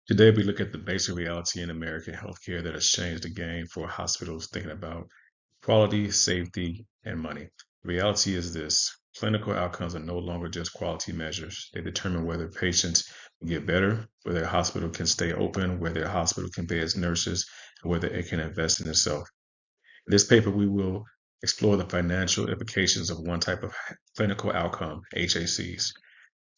Today, we look at the basic reality in American healthcare that has changed the game for hospitals thinking about quality, safety, and money. The reality is this: clinical outcomes are no longer just quality measures. They determine whether patients will get better, whether a hospital can stay open, whether a hospital can pay its nurses, and whether it can invest in itself. In this paper, we will explore the financial implications of one type of clinical outcome, HACs.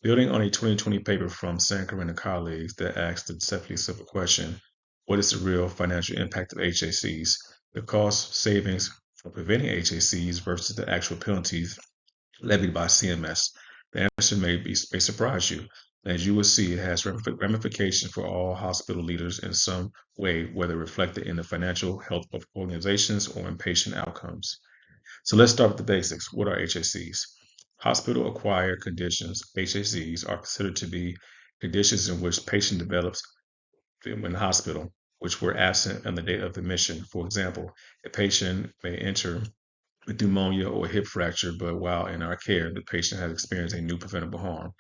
Building on a 2020 paper from Sanker and colleagues that asked the deceptively simple question, what is the real financial impact of HACs? The cost savings from preventing HACs versus the actual penalties levied by CMS. The answer may surprise you. As you will see, it has ramifications for all hospital leaders in some way, whether reflected in the financial health of organizations or in patient outcomes. So let's start with the basics. What are HACs? Hospital acquired conditions, HACs, are considered to be conditions in which patient develops in hospital, which were absent on the date of admission. For example, a patient may enter with pneumonia or a hip fracture, but while in our care, the patient has experienced a new preventable harm.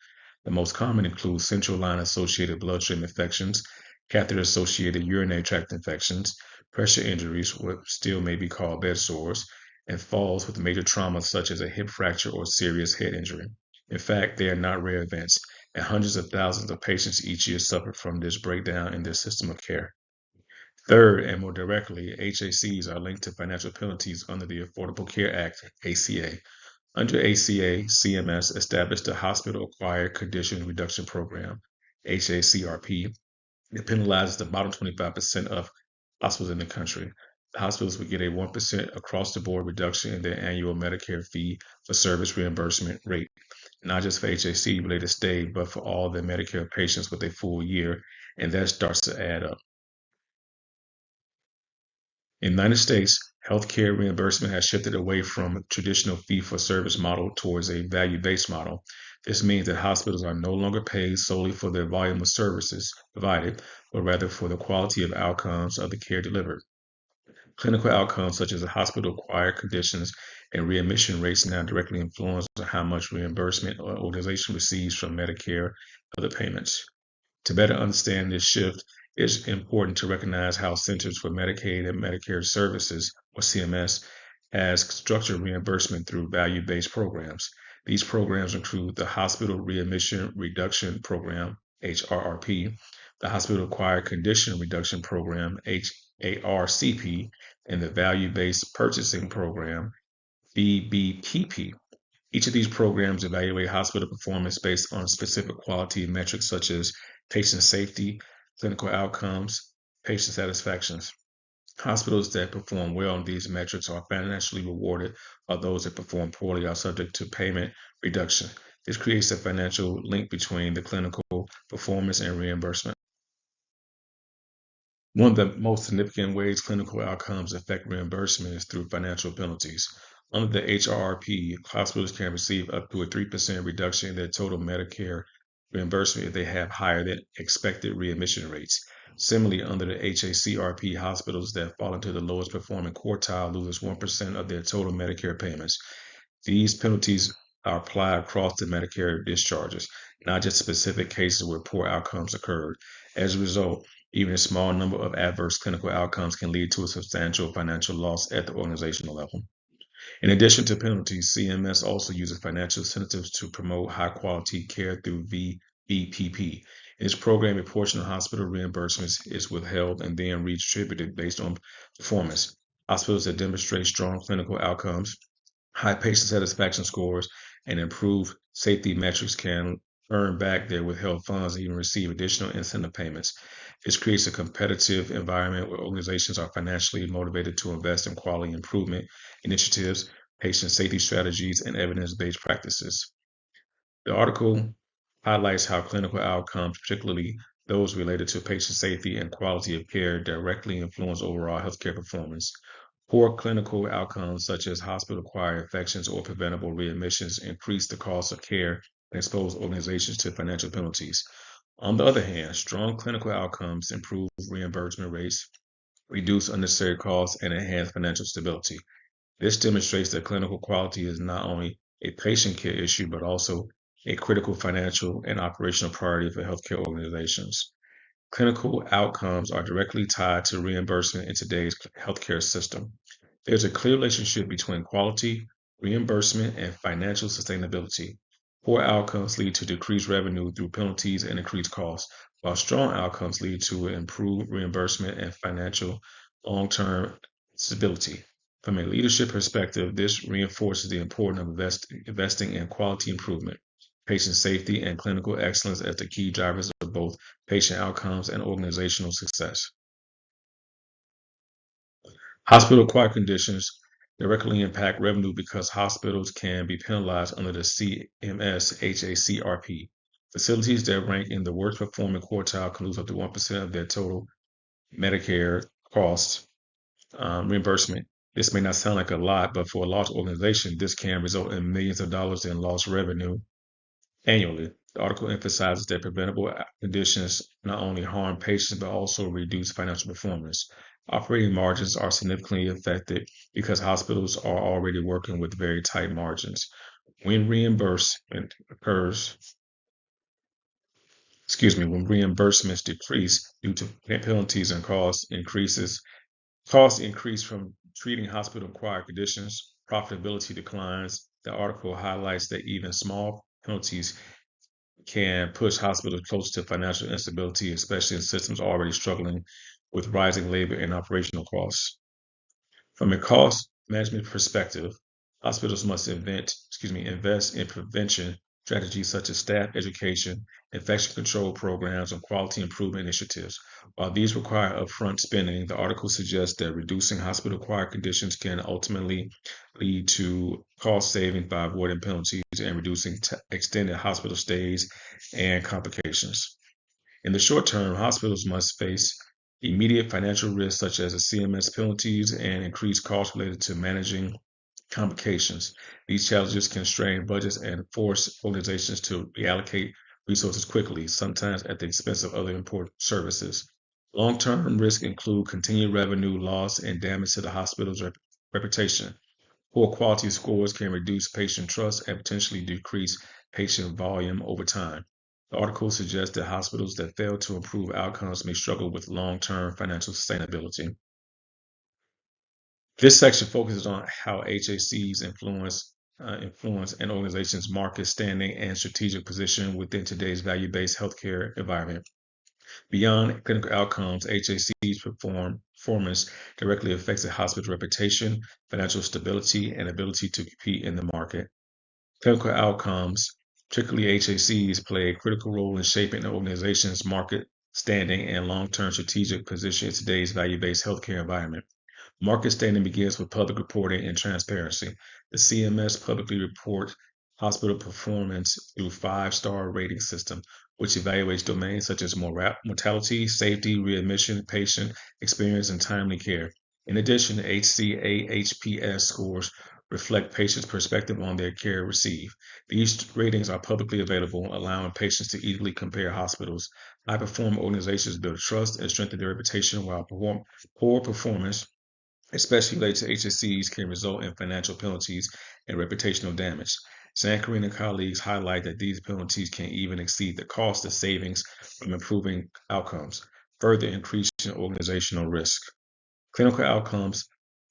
The most common include central line associated bloodstream infections, catheter associated urinary tract infections, pressure injuries, what still may be called bed sores, and falls with major traumas such as a hip fracture or serious head injury. In fact, they are not rare events, and hundreds of thousands of patients each year suffer from this breakdown in their system of care. Third, and more directly, HACs are linked to financial penalties under the Affordable Care Act, ACA. Under ACA, CMS established the Hospital Acquired Condition Reduction Program, HACRP, that penalizes the bottom 25% of hospitals in the country. The hospitals would get a 1% across the board reduction in their annual Medicare fee for service reimbursement rate, not just for HAC related stay, but for all their Medicare patients with a full year, and that starts to add up. In the United States, healthcare reimbursement has shifted away from a traditional fee-for-service model towards a value-based model. This means that hospitals are no longer paid solely for their volume of services provided, but rather for the quality of outcomes of the care delivered. Clinical outcomes such as hospital-acquired conditions and readmission rates now directly influence how much reimbursement an organization receives from Medicare and other payments. To better understand this shift, it's important to recognize how Centers for Medicaid and Medicare Services, or CMS, has structured reimbursement through value-based programs. These programs include the Hospital Readmission Reduction Program, HRRP, the Hospital Acquired Condition Reduction Program, HARCP, and the Value-Based Purchasing Program, VBPP. Each of these programs evaluate hospital performance based on specific quality metrics such as patient safety, clinical outcomes, patient satisfaction. Hospitals that perform well on these metrics are financially rewarded, while those that perform poorly are subject to payment reduction. This creates a financial link between the clinical performance and reimbursement. One of the most significant ways clinical outcomes affect reimbursement is through financial penalties. Under the HRRP, hospitals can receive up to a 3% reduction in their total Medicare reimbursement if they have higher than expected readmission rates. Similarly, under the HACRP, hospitals that fall into the lowest performing quartile lose 1% of their total Medicare payments. These penalties are applied across the Medicare discharges, not just specific cases where poor outcomes occurred. As a result, even a small number of adverse clinical outcomes can lead to a substantial financial loss at the organizational level. In addition to penalties, CMS also uses financial incentives to promote high quality care through VBPP. In this program, a portion of hospital reimbursements is withheld and then redistributed based on performance. Hospitals that demonstrate strong clinical outcomes, high patient satisfaction scores, and improved safety metrics can earn back their withheld funds and even receive additional incentive payments. This creates a competitive environment where organizations are financially motivated to invest in quality improvement initiatives, patient safety strategies, and evidence based practices. The article highlights how clinical outcomes, particularly those related to patient safety and quality of care, directly influence overall healthcare performance. Poor clinical outcomes, such as hospital acquired infections or preventable readmissions, increase the cost of care and expose organizations to financial penalties. On the other hand, strong clinical outcomes improve reimbursement rates, reduce unnecessary costs, and enhance financial stability. This demonstrates that clinical quality is not only a patient care issue, but also a critical financial and operational priority for healthcare organizations. Clinical outcomes are directly tied to reimbursement in today's healthcare system. There's a clear relationship between quality, reimbursement, and financial sustainability. Poor outcomes lead to decreased revenue through penalties and increased costs, while strong outcomes lead to improved reimbursement and financial long-term stability. From a leadership perspective, this reinforces the importance of investing in quality improvement, patient safety, and clinical excellence as the key drivers of both patient outcomes and organizational success. Hospital-acquired conditions directly impact revenue because hospitals can be penalized under the CMS HACRP. Facilities that rank in the worst performing quartile can lose up to 1% of their total Medicare costs reimbursement. This may not sound like a lot, but for a large organization, this can result in millions of dollars in lost revenue annually. The article emphasizes that preventable conditions not only harm patients but also reduce financial performance. Operating margins are significantly affected because hospitals are already working with very tight margins. When reimbursement occurs, when reimbursements decrease due to penalties and costs increase from treating hospital-acquired conditions, profitability declines. The article highlights that even small penalties can push hospitals close to financial instability, especially in systems already struggling with rising labor and operational costs. From a cost management perspective, hospitals must invest in prevention strategies such as staff education, infection control programs, and quality improvement initiatives. While these require upfront spending, the article suggests that reducing hospital-acquired conditions can ultimately lead to cost savings by avoiding penalties and reducing extended hospital stays and complications. In the short term, hospitals must face immediate financial risks such as the CMS penalties and increased costs related to managing complications. These challenges can strain budgets and force organizations to reallocate resources quickly, sometimes at the expense of other important services. Long term risks include continued revenue loss and damage to the hospital's reputation. Poor quality scores can reduce patient trust and potentially decrease patient volume over time. The article suggests that hospitals that fail to improve outcomes may struggle with long-term financial sustainability. This section focuses on how HACs influence an organization's market standing and strategic position within today's value-based healthcare environment. Beyond clinical outcomes, HACs performance directly affects a hospital's reputation, financial stability, and ability to compete in the market. Clinical outcomes, particularly HACs, play a critical role in shaping an organization's market standing and long-term strategic position in today's value-based healthcare environment. Market standing begins with public reporting and transparency. The CMS publicly reports hospital performance through five-star rating system, which evaluates domains such as mortality, safety, readmission, patient experience, and timely care. In addition, HCAHPS scores reflect patients' perspective on their care received. These ratings are publicly available, allowing patients to easily compare hospitals. High-performing organizations build trust and strengthen their reputation, while poor performance, especially related to HSCs, can result in financial penalties and reputational damage. Zankarin and colleagues highlight that these penalties can even exceed the cost of savings from improving outcomes, further increasing organizational risk. Clinical outcomes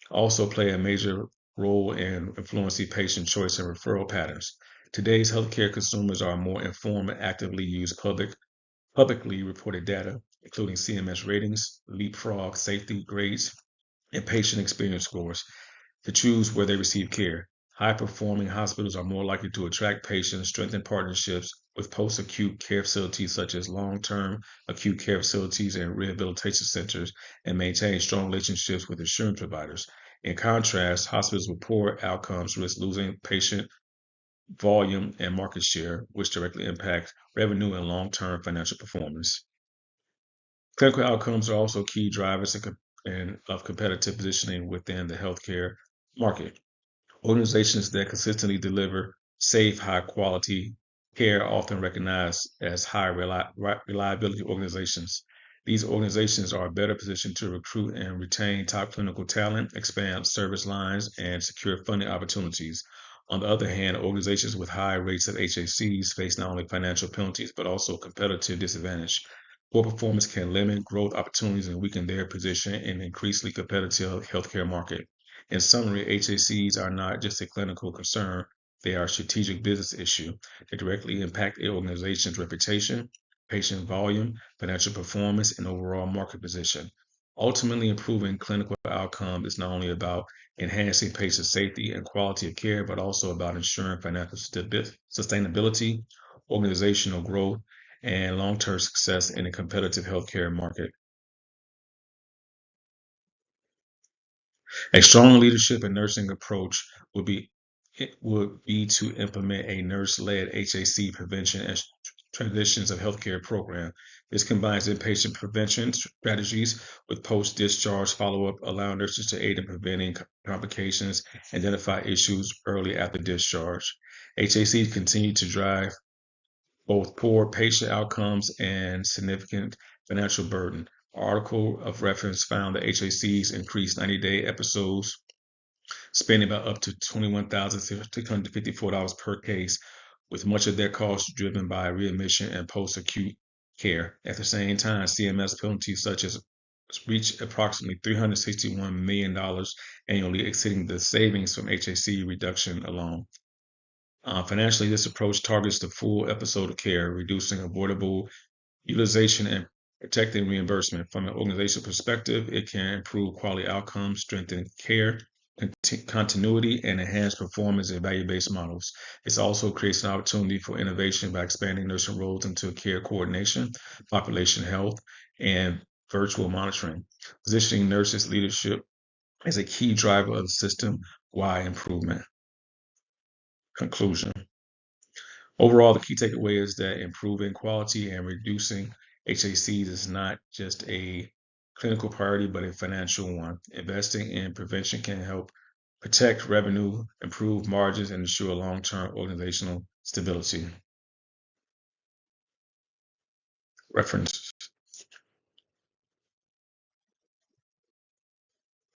also play a major role in influencing patient choice and referral patterns. Today's healthcare consumers are more informed and actively use publicly reported data, including CMS ratings, leapfrog safety grades, and patient experience scores to choose where they receive care. High performing hospitals are more likely to attract patients, strengthen partnerships with post acute care facilities such as long term acute care facilities and rehabilitation centers, and maintain strong relationships with insurance providers. In contrast, hospitals with poor outcomes risk losing patient volume and market share, which directly impact revenue and long term financial performance. Clinical outcomes are also key drivers of competitive positioning within the healthcare market. Organizations that consistently deliver safe, high quality care are often recognized as high reliability organizations. These organizations are better positioned to recruit and retain top clinical talent, expand service lines, and secure funding opportunities. On the other hand, organizations with high rates of HACs face not only financial penalties but also competitive disadvantage. Poor performance can limit growth opportunities and weaken their position in an increasingly competitive healthcare market. In summary, HACs are not just a clinical concern, they are a strategic business issue. They directly impact the organization's reputation, patient volume, financial performance, and overall market position. Ultimately, improving clinical outcomes is not only about enhancing patient safety and quality of care, but also about ensuring financial sustainability, organizational growth, and long-term success in a competitive healthcare market. A strong leadership and nursing approach would be to implement a nurse-led HAC prevention and transitions of healthcare program. This combines inpatient prevention strategies with post-discharge follow-up, allowing nurses to aid in preventing complications, identify issues early after discharge. HACs continue to drive both poor patient outcomes and significant financial burden. An article of reference found that HACs increased 90-day episodes, spending about up to $21,654 per case, with much of their costs driven by readmission and post-acute care. At the same time, CMS penalties such as reach approximately $361 million annually, exceeding the savings from HAC reduction alone. Financially, this approach targets the full episode of care, reducing avoidable utilization and protecting reimbursement. From an organizational perspective, it can improve quality outcomes, strengthen care continuity, and enhance performance in value-based models. It also creates an opportunity for innovation by expanding nursing roles into care coordination, population health, and virtual monitoring, positioning nurses' leadership as a key driver of system-wide improvement. Conclusion. Overall, the key takeaway is that improving quality and reducing HACs is not just a clinical priority, but a financial one. Investing in prevention can help protect revenue, improve margins, and ensure long-term organizational stability. Reference